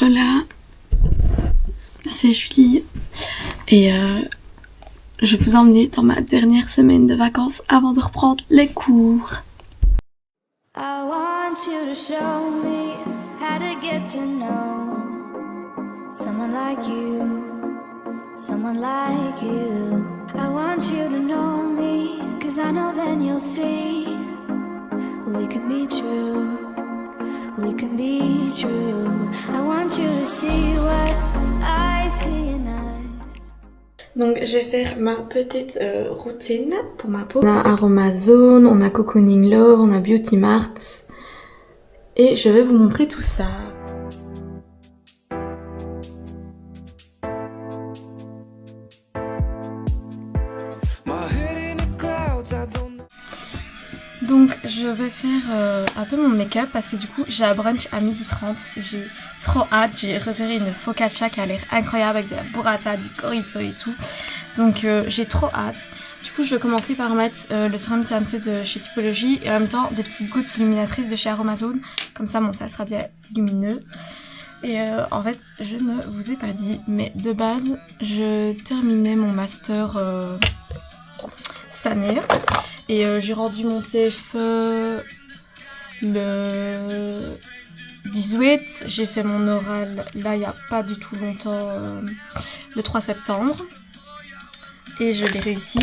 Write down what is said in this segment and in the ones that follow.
Hola, c'est Julie et je vous emmenais dans ma dernière semaine de vacances avant de reprendre les cours. I want you to show me how to get to know someone like you, someone like you. I want you to know me, 'cause I know then you'll see we can be true, we can be true. I want you to see what I see in us. Donc je vais faire ma petite routine pour ma peau. On a Aromazone, on a Cocooning Love, on a Beauty Mart et je vais vous montrer tout ça. Donc je vais faire un peu mon make-up parce que du coup j'ai un brunch à 12h30, j'ai trop hâte, j'ai repéré une focaccia qui a l'air incroyable avec de la burrata, du chorizo et tout, donc j'ai trop hâte. Du coup je vais commencer par mettre le sérum teinté de chez Typologie et en même temps des petites gouttes illuminatrices de chez Aromazone, comme ça mon teint sera bien lumineux. Et en fait je ne vous ai pas dit, mais de base je terminais mon master cette année. Et j'ai rendu mon TFE le 18, j'ai fait mon oral là il n'y a pas du tout longtemps, le 3 septembre. Et je l'ai réussi.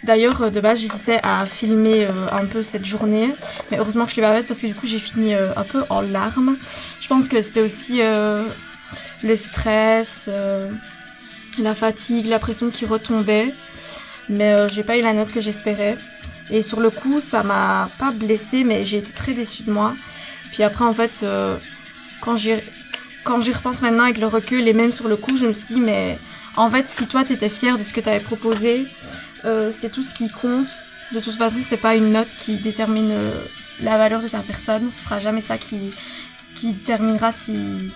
D'ailleurs de base j'hésitais à filmer un peu cette journée, mais heureusement que je l'ai pas faite parce que du coup j'ai fini un peu en larmes. Je pense que c'était aussi le stress, la fatigue, la pression qui retombait, mais j'ai pas eu la note que j'espérais. Et sur le coup, ça m'a pas blessée, mais j'ai été très déçue de moi. Puis après, en fait, quand j'y repense maintenant avec le recul, et même sur le coup, je me suis dit, mais en fait, si toi, t'étais fière de ce que t'avais proposé, c'est tout ce qui compte. De toute façon, c'est pas une note qui détermine la valeur de ta personne. Ce sera jamais ça qui déterminera si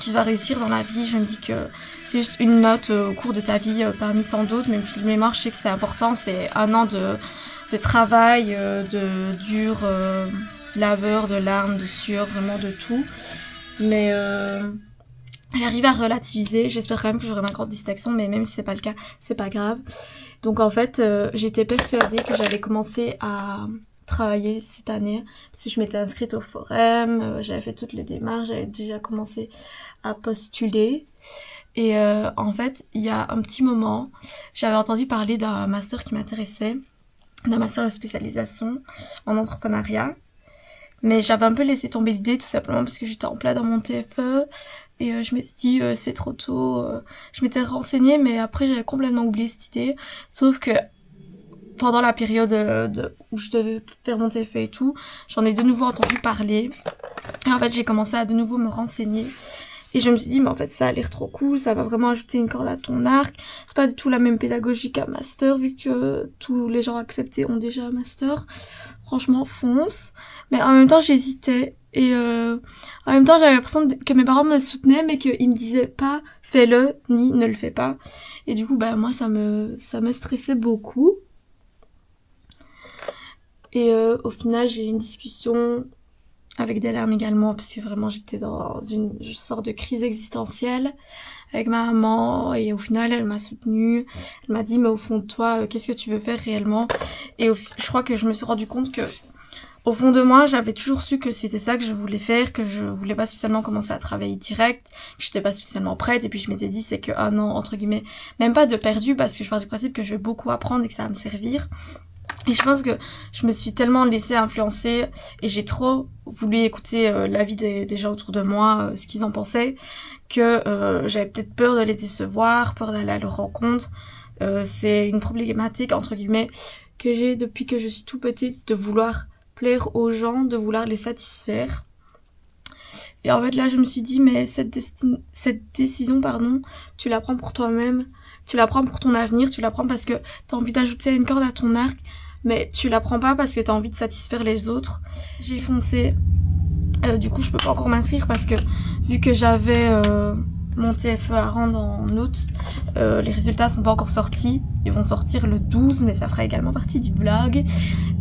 tu vas réussir dans la vie. Je me dis que c'est juste une note au cours de ta vie parmi tant d'autres. Même si le mémoire, je sais que c'est important. C'est un an de travail, de dur labeur, de larmes, de sueur, vraiment de tout. Mais j'arrive à relativiser. J'espère quand même que j'aurai ma grande distinction, mais même si c'est pas le cas, c'est pas grave. Donc en fait, j'étais persuadée que j'allais commencer à travailler cette année, parce que je m'étais inscrite au forum, j'avais fait toutes les démarches, j'avais déjà commencé à postuler. Et en fait, il y a un petit moment, j'avais entendu parler d'un master qui m'intéressait, d'un master de spécialisation en entrepreneuriat. Mais j'avais un peu laissé tomber l'idée tout simplement parce que j'étais en plein dans mon TFE et je m'étais dit c'est trop tôt. Je m'étais renseignée mais après j'avais complètement oublié cette idée. Sauf que pendant la période où je devais faire mon TFE et tout, j'en ai de nouveau entendu parler. Et en fait j'ai commencé à de nouveau me renseigner. Et je me suis dit, mais en fait, ça a l'air trop cool, ça va vraiment ajouter une corde à ton arc. C'est pas du tout la même pédagogie qu'un master, vu que tous les gens acceptés ont déjà un master. Franchement, fonce. Mais en même temps, j'hésitais. Et en même temps, j'avais l'impression que mes parents me soutenaient, mais qu'ils me disaient pas, fais-le, ni ne le fais pas. Et du coup, bah, moi, ça me stressait beaucoup. Et au final, j'ai eu une discussion avec des larmes également, parce que vraiment j'étais dans une sorte de crise existentielle avec ma maman, et au final elle m'a soutenue, elle m'a dit mais au fond de toi qu'est-ce que tu veux faire réellement, et je crois que je me suis rendu compte que au fond de moi j'avais toujours su que c'était ça que je voulais faire, que je voulais pas spécialement commencer à travailler direct, que j'étais pas spécialement prête, et puis je m'étais dit c'est que un an entre guillemets, même pas de perdu parce que je pars du principe que je vais beaucoup apprendre et que ça va me servir. Et je pense que je me suis tellement laissée influencer et j'ai trop voulu écouter l'avis des gens autour de moi, ce qu'ils en pensaient, que j'avais peut-être peur de les décevoir, peur d'aller à leur rencontre. C'est une problématique, entre guillemets, que j'ai depuis que je suis tout petite, de vouloir plaire aux gens, de vouloir les satisfaire. Et en fait là je me suis dit mais cette décision, tu la prends pour toi-même, tu la prends pour ton avenir, tu la prends parce que t'as envie d'ajouter une corde à ton arc, mais tu la prends pas parce que t'as envie de satisfaire les autres. J'ai foncé. Du coup je peux pas encore m'inscrire parce que vu que j'avais mon TFE à rendre en août, les résultats sont pas encore sortis. Ils vont sortir le 12, mais ça fera également partie du vlog.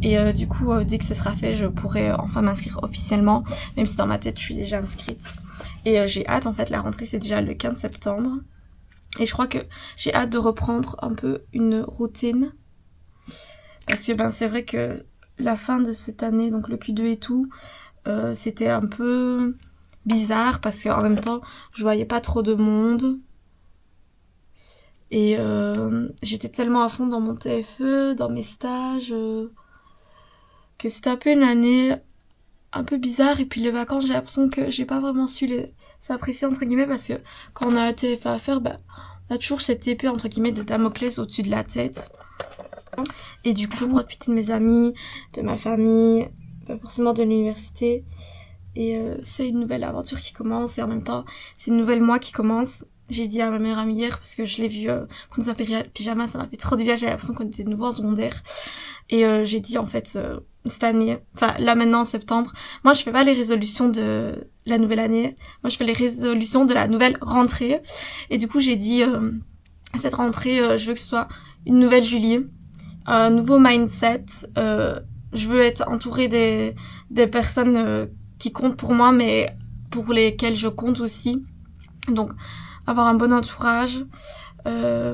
Et du coup dès que ce sera fait je pourrai enfin m'inscrire officiellement, même si dans ma tête je suis déjà inscrite. Et j'ai hâte, en fait, la rentrée c'est déjà le 15 septembre. Et je crois que j'ai hâte de reprendre un peu une routine. Parce que c'est vrai que la fin de cette année, donc le Q2 et tout, c'était un peu bizarre parce qu'en même temps, je voyais pas trop de monde. Et j'étais tellement à fond dans mon TFE, dans mes stages, que c'était un peu une année un peu bizarre. Et puis les vacances, j'ai l'impression que j'ai pas vraiment su les apprécier, entre guillemets, parce que quand on a un TFE à faire, on a toujours cette épée, entre guillemets, de Damoclès au-dessus de la tête. Et du coup, je profite de mes amis, de ma famille, pas forcément de l'université. Et c'est une nouvelle aventure qui commence, et en même temps, c'est une nouvelle moi qui commence. J'ai dit à ma meilleure amie hier, parce que je l'ai vue prendre un pyjama, ça m'a fait trop du bien, j'avais l'impression qu'on était de nouveau en secondaire. Et j'ai dit en fait, cette année, enfin là maintenant en septembre, moi je fais pas les résolutions de la nouvelle année, moi je fais les résolutions de la nouvelle rentrée. Et du coup j'ai dit, cette rentrée, je veux que ce soit une nouvelle Julie, un nouveau mindset, je veux être entourée des personnes qui comptent pour moi, mais pour lesquelles je compte aussi. Donc avoir un bon entourage,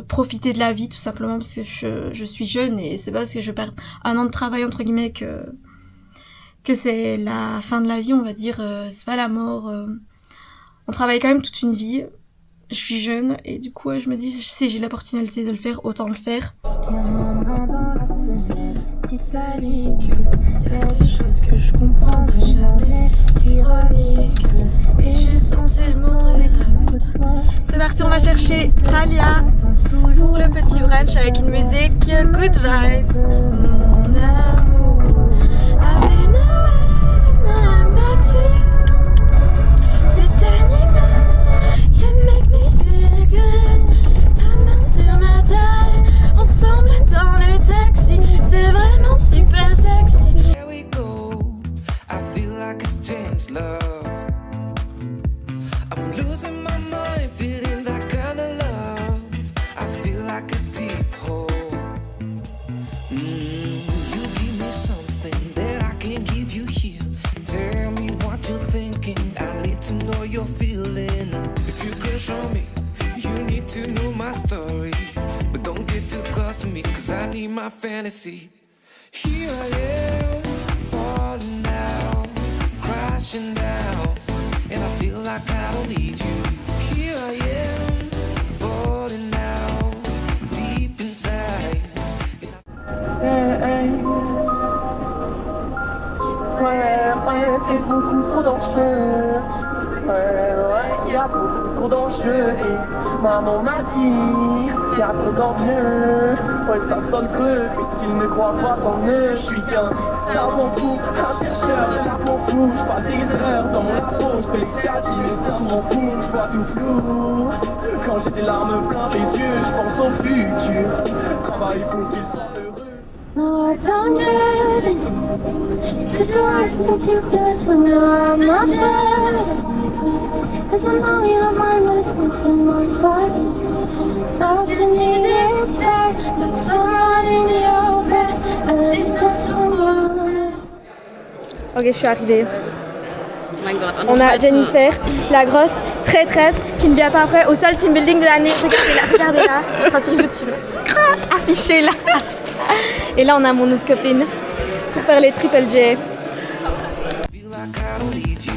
profiter de la vie tout simplement, parce que je suis jeune et c'est pas parce que je perds un an de travail entre guillemets que c'est la fin de la vie, on va dire, c'est pas la mort. On travaille quand même toute une vie. Je suis jeune et du coup je me dis, si j'ai l'opportunité de le faire, autant le faire. Il y a des choses que je comprendrai jamais, ironique, et j'ai tenté de mourir. C'est parti, on va chercher Talia pour le petit brunch avec une musique good vibes. Mon amour, I've been away, I'm back to you. C'est animal, you make me feel good. Ta main sur ma taille, ensemble dans le taxi, c'est vraiment super sexy. Here we go, I feel like it's changed love. I'm losing my mind, feeling that kind of love. I feel like a deep hole. You give me something that I can't give you here. Tell me what you're thinking, I need to know you're feeling. If you crush on me, you need to know my story. But don't get too close to me, cause I need my fantasy. Here I am, falling down, crashing down, and I feel like I don't need you. Here I am, falling down, deep inside. Ouais, c'est beaucoup trop dangereux. Y a beaucoup trop d'enjeux. Et maman m'a dit, y a trop d'enjeux. Ouais, ça sonne creux, puisqu'il ne croit pas en eux. Je suis qu'un savant fou, un chercheur de l'argent fou. Je passe des heures dans mon labo, je te l'excite, mais ça m'en fout, je vois tout flou. Quand j'ai des larmes plein les yeux, je pense au futur. Travaille pour qu'il soit heureux. No, I don't get it, 'cause your eyes said you could, but no, I'm not jealous, 'cause I know you don't mind what it's what's in my side. So you need express, but someone in your bed, at least not someone else. Ok, je suis arrivée. Oh my god, On a Jennifer, la grosse traîtresse, qui ne vient pas après au seul team building de l'année. Regardez-la, tu seras sur YouTube. Affiché là. Et là, on a mon autre copine pour faire les triple J. Feel like I don't need you.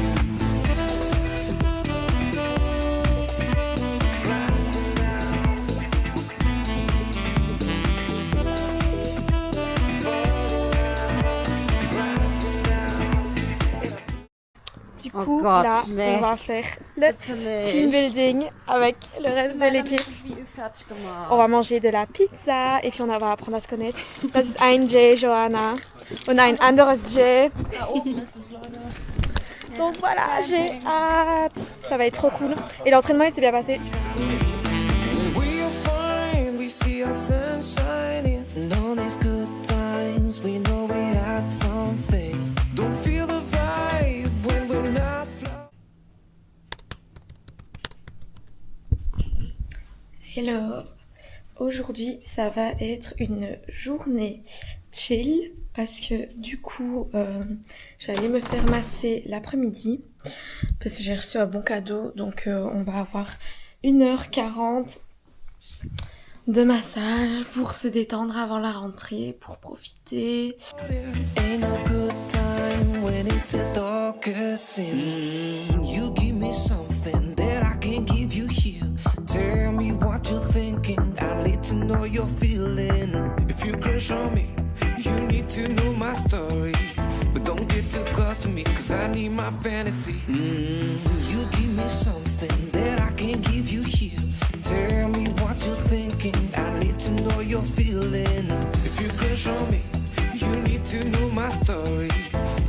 Du Oh coup, Gott, là, nee. on va faire le team building avec le reste de l'équipe. On va manger de la pizza et puis on va apprendre à se connaître. Das ist ein J, Johanna. Und ein anderes J. Donc voilà, j'ai hâte. Ça va être trop cool. Et l'entraînement, il s'est bien passé. We are fine, we see our sun shining. And all these good times, we know we had something. Don't feel the vibe when we're not flying. Hello. Aujourd'hui, ça va être une journée chill parce que du coup, je vais aller me faire masser l'après-midi. parce que j'ai reçu un bon cadeau. Donc on va avoir 1h40 de massage pour se détendre avant la rentrée, pour profiter. Ain't no good time when it's a darker sin. You give me something that I can't give you here. Tell me what you're thinking. I need to know you're feeling. If you crush on me, you need to know my story. But don't get too close to me, cause I need my fantasy. You give me something that I can't give you here. Tell me what you're thinking. I need to know you're feeling. If you crush on me, you need to know my story.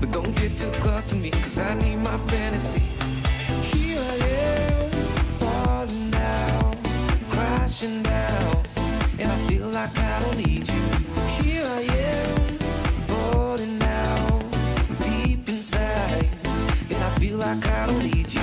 But don't get too close to me, cause I need my fantasy. Here I am, falling down, crashing down, and I feel like I don't need you. Here I am, falling down, deep inside, and I feel like I don't need you.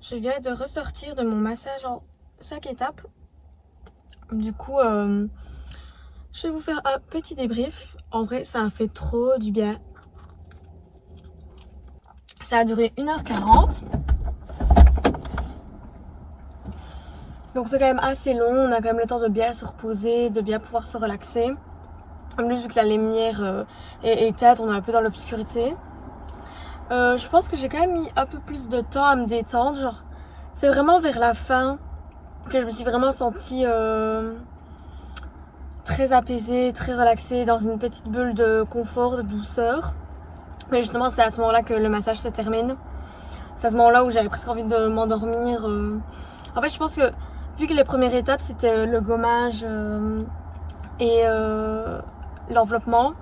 Je viens de ressortir de mon massage en 5 étapes. Du coup, je vais vous faire un petit débrief. En vrai, ça a fait trop du bien. Ça a duré 1h40. Donc c'est quand même assez long. On a quand même le temps de bien se reposer, de bien pouvoir se relaxer. En plus, vu que la lumière est éteinte, on est un peu dans l'obscurité. Je pense que j'ai quand même mis un peu plus de temps à me détendre. Genre, c'est vraiment vers la fin que je me suis vraiment sentie très apaisée, très relaxée, dans une petite bulle de confort, de douceur. Mais justement, c'est à ce moment-là que le massage se termine. C'est à ce moment-là où j'avais presque envie de m'endormir. En fait, je pense que vu que les premières étapes, c'était le gommage et l'enveloppement,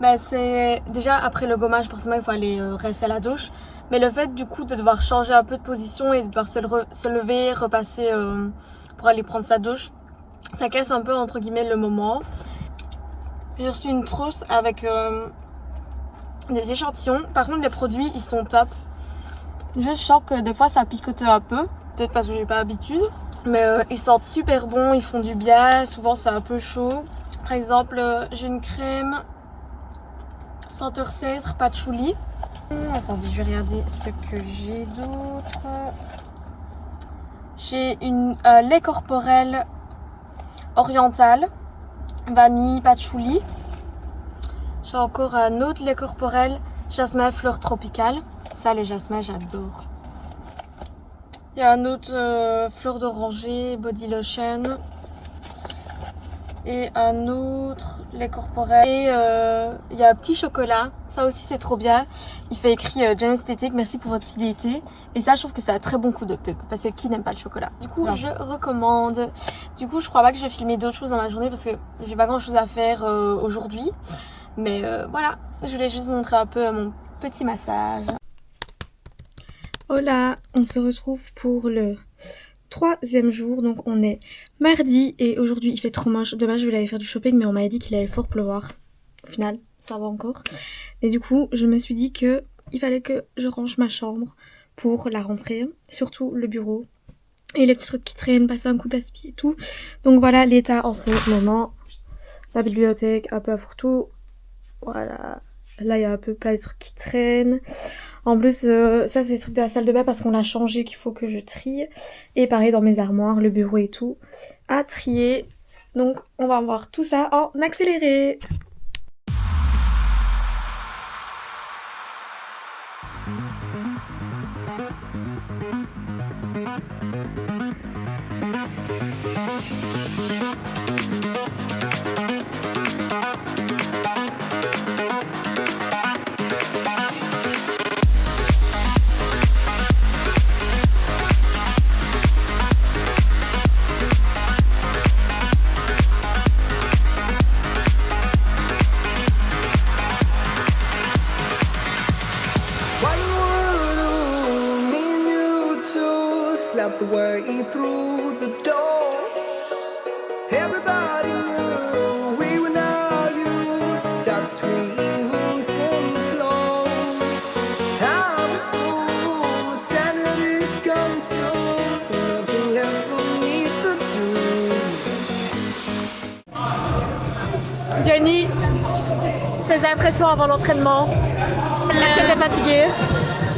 bah c'est déjà après le gommage, forcément il faut aller rester à la douche, mais le fait du coup de devoir changer un peu de position et de devoir se lever, repasser pour aller prendre sa douche, ça casse un peu entre guillemets le moment. J'ai reçu une trousse avec des échantillons. Par contre les produits ils sont top. Juste je sens que des fois ça picote un peu, peut-être parce que j'ai pas l'habitude, mais ils sentent super bon, ils font du bien. Souvent c'est un peu chaud. Par exemple j'ai une crème senteur cèdre, patchouli. Attendez, je vais regarder ce que j'ai d'autre. J'ai un lait corporel oriental, vanille, patchouli. J'ai encore un autre lait corporel, jasmin, fleur tropicale. Ça, le jasmin, j'adore. Il y a un autre fleur d'oranger, body lotion. Et un autre lait corporel. Et il y a un petit chocolat. Ça aussi c'est trop bien. Il fait écrit Jen Esthétique, merci pour votre fidélité. Et ça je trouve que c'est un très bon coup de pub. Parce que qui n'aime pas le chocolat? Du coup je recommande. Du coup je crois pas que je vais filmer d'autres choses dans la journée parce que j'ai pas grand chose à faire aujourd'hui. Mais voilà, je voulais juste vous montrer un peu mon petit massage. Hola, on se retrouve pour le 3e jour, donc on est mardi et aujourd'hui il fait trop moche. Demain je vais aller faire du shopping mais on m'avait dit qu'il allait fort pleuvoir. Au final ça va encore. Et du coup je me suis dit que il fallait que je range ma chambre pour la rentrée, surtout le bureau et les petits trucs qui traînent, passer un coup d'aspi et tout. Donc voilà l'état en ce moment. La bibliothèque un peu à fourre-tout. Voilà, là il y a un peu plein de trucs qui traînent. En plus, ça c'est les trucs de la salle de bain parce qu'on l'a changé qu'il faut que je trie. Et pareil dans mes armoires, le bureau et tout, à trier. Donc on va voir tout ça en accéléré. Slept the way through the door. Everybody knew we were not used to between rooms and floor. I'm a fool, sanity's gone soon. Nothing left for me to do. Jenny, tes impressions avant l'entraînement? Est-ce que t'es fatiguée?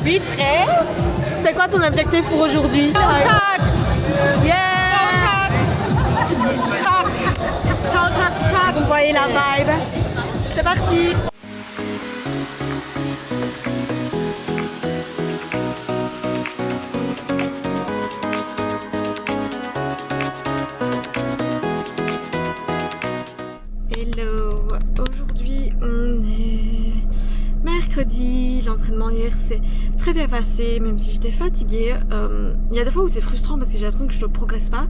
Oui, très. C'est quoi ton objectif pour aujourd'hui? Yeah! Vous voyez la vibe. C'est parti! Hello, aujourd'hui on est mercredi, l'entraînement hier s'est très bien passé même si j'étais fatiguée. Il y a des fois où c'est frustrant parce que j'ai l'impression que je ne progresse pas,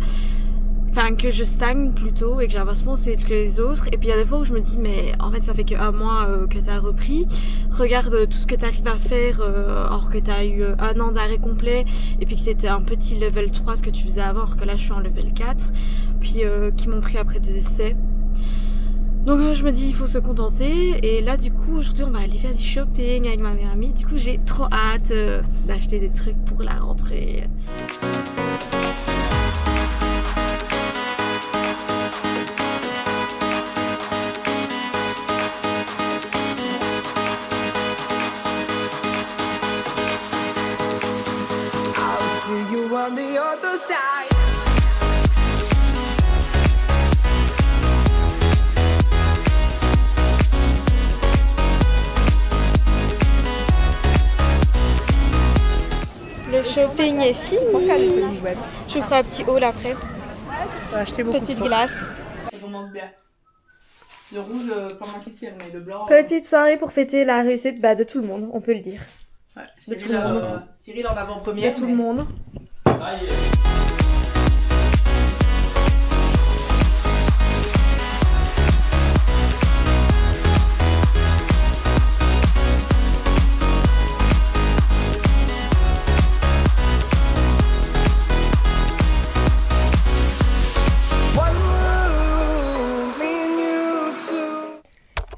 enfin que je stagne plutôt et que j'ai l'impression aussi que les autres, et puis il y a des fois où je me dis mais en fait ça fait que 1 mois que tu as repris, regarde tout ce que tu arrives à faire alors que tu as eu 1 an d'arrêt complet et puis que c'était un petit level 3 ce que tu faisais avant alors que là je suis en level 4, puis qui m'ont pris après 2 essais. Donc je me dis il faut se contenter, et là du coup aujourd'hui on va aller faire du shopping avec ma meilleure amie. Du coup j'ai trop hâte d'acheter des trucs pour la rentrée. I'll see you on the other side. Le shopping est fini. Je vous ferai un petit haul après. Petite glace. Ça commence bien. Le rouge, pas ma caissière, mais le blanc. Petite soirée pour fêter la réussite de tout le monde, on peut le dire. Ouais, de tout le monde. Cyril en avant-première. De tout le monde.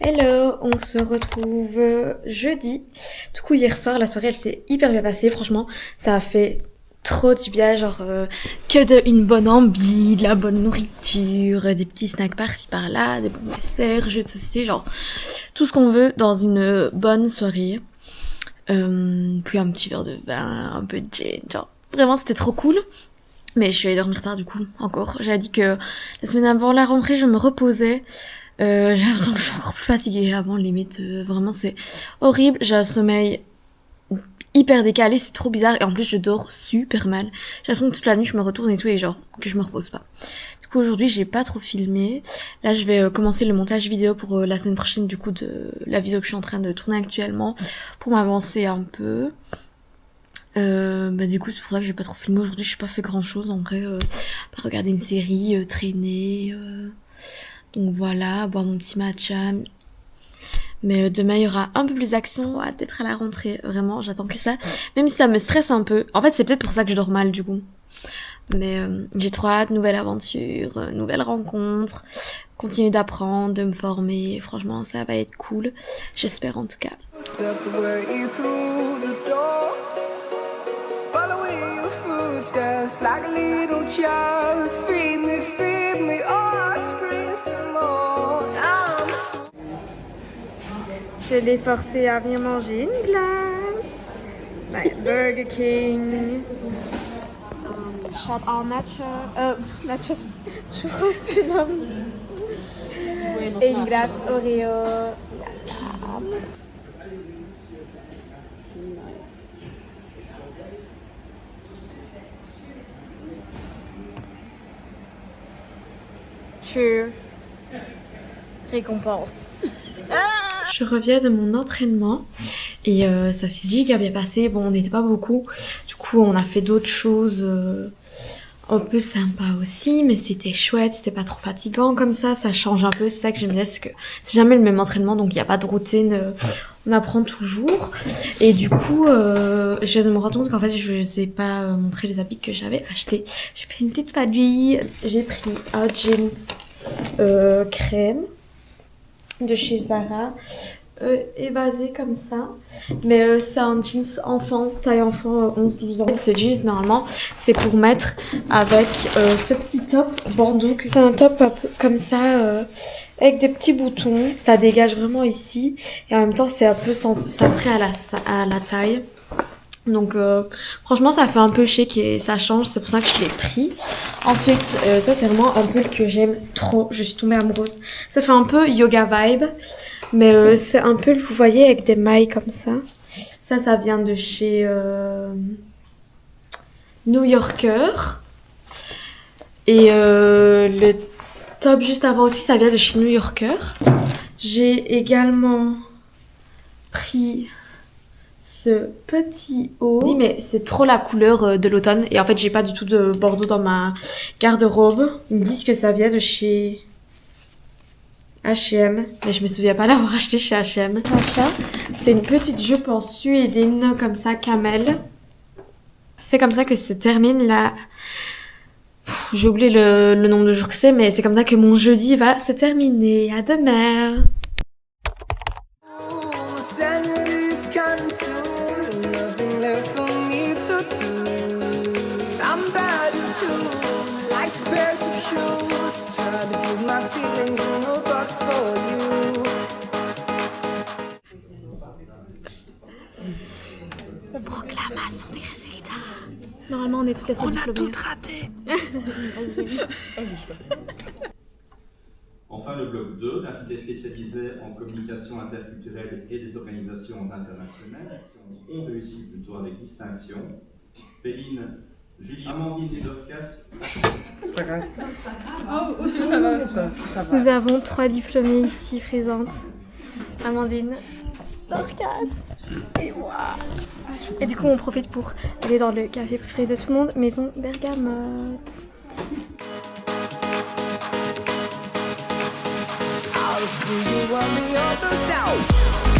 Hello, on se retrouve jeudi. Du coup hier soir la soirée elle s'est hyper bien passée, franchement ça a fait trop du bien, genre une bonne ambi, de la bonne nourriture, des petits snacks par-ci par-là, des bons desserts, jeux de société, genre tout ce qu'on veut dans une bonne soirée. Puis un petit verre de vin, un peu de gin, genre vraiment c'était trop cool. Mais je suis allée dormir tard du coup, encore. J'avais dit que la semaine avant la rentrée je me reposais. J'ai l'impression que je suis encore plus fatiguée avant limite, vraiment c'est horrible, j'ai un sommeil hyper décalé, c'est trop bizarre, et en plus je dors super mal. J'ai l'impression que toute la nuit je me retourne et tout, et genre que je me repose pas. Du coup aujourd'hui j'ai pas trop filmé, là je vais commencer le montage vidéo pour la semaine prochaine du coup de la vidéo que je suis en train de tourner actuellement, pour m'avancer un peu. Du coup c'est pour ça que j'ai pas trop filmé aujourd'hui, j'ai pas fait grand chose en vrai, regarder une série, traîner, donc voilà, boire mon petit matcha. Mais demain il y aura un peu plus d'action, trop hâte d'être à la rentrée, vraiment j'attends que ça, même si ça me stresse un peu. En fait c'est peut-être pour ça que je dors mal du coup, mais j'ai trop hâte, nouvelle aventure, nouvelle rencontre, continuer d'apprendre, de me former, franchement ça va être cool, j'espère en tout cas. Step away through the door, following your footsteps like a little child. Feed me, oh I scream some more. Je l'ai forcé à venir manger une glace. Burger King. Shop all nachos, churros que non. Et une glace Oreo. True. Récompense. Je reviens de mon entraînement et ça s'est giga bien passé. Bon, on n'était pas beaucoup, du coup on a fait d'autres choses un peu sympas aussi, mais c'était chouette, c'était pas trop fatigant comme ça change un peu, c'est ça que j'aime bien, c'est que c'est jamais le même entraînement, donc il n'y a pas de routine, on apprend toujours. Et du coup je viens de me rendre compte qu'en fait je vous ai pas montré les habits que j'avais achetés. J'ai fait une petite famille, j'ai pris un jeans crème. de chez Zara. Évasé comme ça, mais c'est un jeans enfant, taille enfant, 11-12 ans. Ce jeans normalement c'est pour mettre avec ce petit top bandeau. C'est un top un peu comme ça avec des petits boutons, ça dégage vraiment ici et en même temps c'est un peu cintré à la taille. Donc franchement ça fait un peu chic et ça change, c'est pour ça que je l'ai pris. Ensuite ça c'est vraiment un pull que j'aime trop, je suis tombée amoureuse. Ça fait un peu yoga vibe. Mais c'est un peu, vous voyez, avec des mailles comme ça. Ça vient de chez New Yorker. Et le top juste avant aussi, ça vient de chez New Yorker. J'ai également pris ce petit haut. Mais c'est trop la couleur de l'automne. Et en fait, j'ai pas du tout de bordeaux dans ma garde-robe. Ils me disent que ça vient de chez H&M, mais je me souviens pas l'avoir acheté chez H&M. C'est une petite jupe en suédine comme ça, camel. C'est comme ça que se termine la... J'ai oublié le nombre de jours que c'est, mais c'est comme ça que mon jeudi va se terminer. À demain. Proclamation des résultats. Normalement, on est toutes les trois diplômées. On a tout raté. Enfin, le bloc 2, l'invité spécialisé en communication interculturelle et des organisations internationales ont réussi plutôt avec distinction. Péline, Julie, Amandine et Dorcas. Oh, ok, ça va. Nous avons 3 diplômées ici présentes. Amandine, Dorcas et moi. Et du coup, on profite pour aller dans le café préféré de tout le monde, Maison Bergamote. I'll see you on the other side.